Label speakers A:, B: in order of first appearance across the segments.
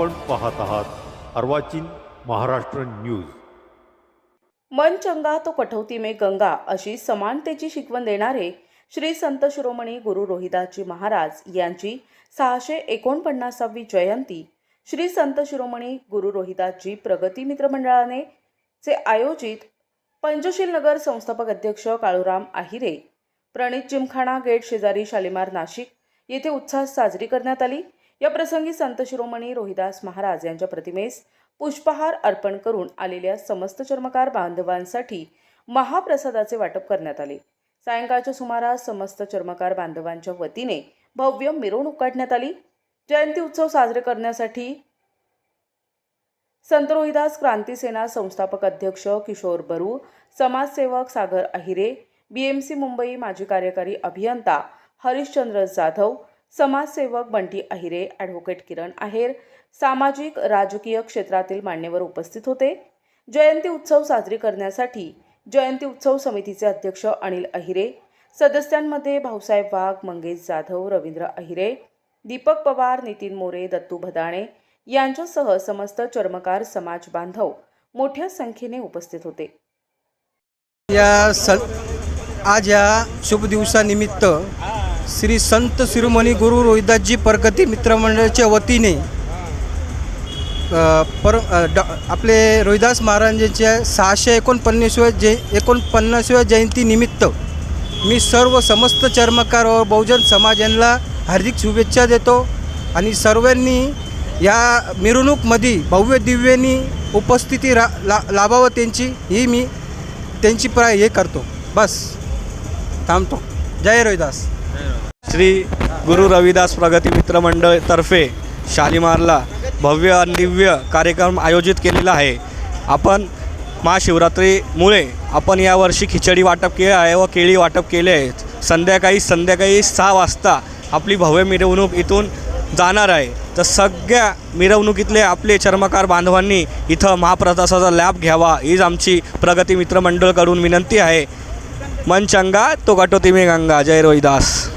A: आपण पाहत आहात अर्वाचीन महाराष्ट्र न्यूज।
B: मन चंगा तो कठौती में गंगा अशी समानतेची शिकवण देणारे श्री संत शिरोमणी गुरु रोहिदासजी महाराज यांची 649वी जयंती श्री संत शिरोमणी गुरु रोहिदासजी प्रगती मित्र मंडळाने चे आयोजित पंचशील नगर संस्थापक अध्यक्ष काळूराम आहिरे, प्रणित जिमखाना गेट शेजारी शालिमार नाशिक येथे उत्साहात साजरी करण्यात आली। या प्रसंगी संत शिरोमणी रोहिदास महाराज यांच्या प्रतिमेस पुष्पहार अर्पण करून आलेल्या समस्त चर्मकार बांधवांसाठी महाप्रसादाचे वाटप करण्यात आले। सायंकाळच्या सुमारास समस्त चर्मकार बांधवांच्या वतीने भव्य मिरवणूक काढण्यात आली। जयंती उत्सव साजरे करण्यासाठी संत रोहिदास क्रांती सेना संस्थापक अध्यक्ष किशोर बरू, समाजसेवक सागर आहिरे, BMC मुंबई माजी कार्यकारी अभियंता हरिश्चंद्र जाधव, समाजसेवक बंटी आहिरे, ॲडव्होकेट किरण आहेर, सामाजिक राजकीय क्षेत्रातील मान्यवर उपस्थित होते। जयंती उत्सव साजरी करण्यासाठी जयंती उत्सव समितीचे अध्यक्ष अनिल आहिरे, सदस्यांमध्ये भाऊसाहेब वाघ, मंगेश जाधव, रवींद्र आहिरे, दीपक पवार, नितीन मोरे, दत्तू भदाणे यांच्यासह समस्त चर्मकार समाज बांधव मोठ्या संख्येने उपस्थित होते।
C: आज या शुभ दिवसानिमित्त श्री संत शिरोमणी गुरु रोहिदासजी प्रगती मित्रमंडळाच्या वतीने आपले रोहिदास महाराजांच्या 649व्या जयंतीनिमित्त मी सर्व समस्त चर्मकार व बहुजन समाज यांना हार्दिक शुभेच्छा देतो आणि सर्वांनी या मिरवणूकमध्ये भव्य दिव्यांनी उपस्थिती लाभावं त्यांची ही मी त्यांची हे करतो। बस थांबतो। जय रोहिदास।
D: श्री गुरु रविदास प्रगती मित्र मंडळ तर्फे शालिमारला भव्य आणि दिव्य कार्यक्रम आयोजित केलेला आहे। आपण महाशिवरात्रीमुळे आपण यावर्षी खिचडी वाटप केले आहे व केळी वाटप केले आहेत। संध्याकाळी 6 वाजता आपली भव्य मिरवणूक इथून जाणार आहे। तर सगळ्या मिरवणुकीतले आपले चर्मकार बांधवांनी इथं महाप्रसादाचा लाभ घ्यावा हीच आमची प्रगती मित्र मंडळकडून विनंती आहे। मन चंगा तो कटौती में गंगा। जय रोहिदास।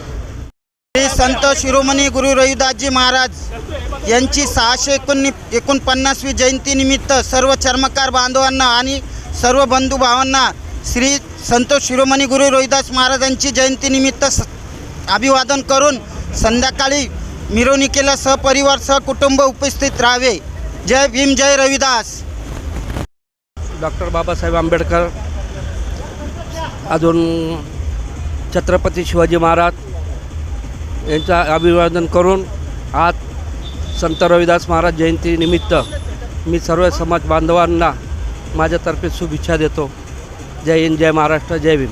E: श्री संत शिरोमणी गुरु रोहिदासजी महाराज यांची 649वी जयंतीनिमित्त सर्व चर्मकार बांधवांना आणि सर्व बंधू भावांना श्री संत शिरोमणी गुरु रोहिदास महाराजांची जयंतीनिमित्त अभिवादन करून संध्याकाळी मिरवणुकीला सहपरिवार सहकुटुंब उपस्थित राहावे। जय भीम, जय रविदास।
F: डॉक्टर बाबासाहेब आंबेडकर, अजून छत्रपती शिवाजी महाराज यांचा अभिवादन करून आज संत रविदास महाराज जयंतीनिमित्त मी सर्व समाज बांधवांना माझ्यातर्फे शुभेच्छा देतो। जय हिंद, जय महाराष्ट्र, जय भीम।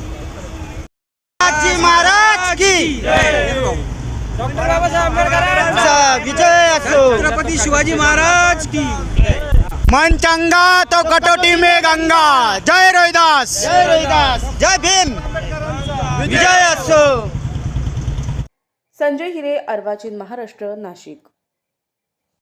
E: महाराज की डॉक्टर बाबासाहेब आंबेडकरांचा विजय असो।
C: छत्रपती शिवाजी महाराज की।
E: मन चंगा तो कटौती में गंगा। जय रोहिदास, जय रोहिदास, जय भीम, विजय असो।
B: संजय हिरे, अर्वाचीन महाराष्ट्र, नाशिक।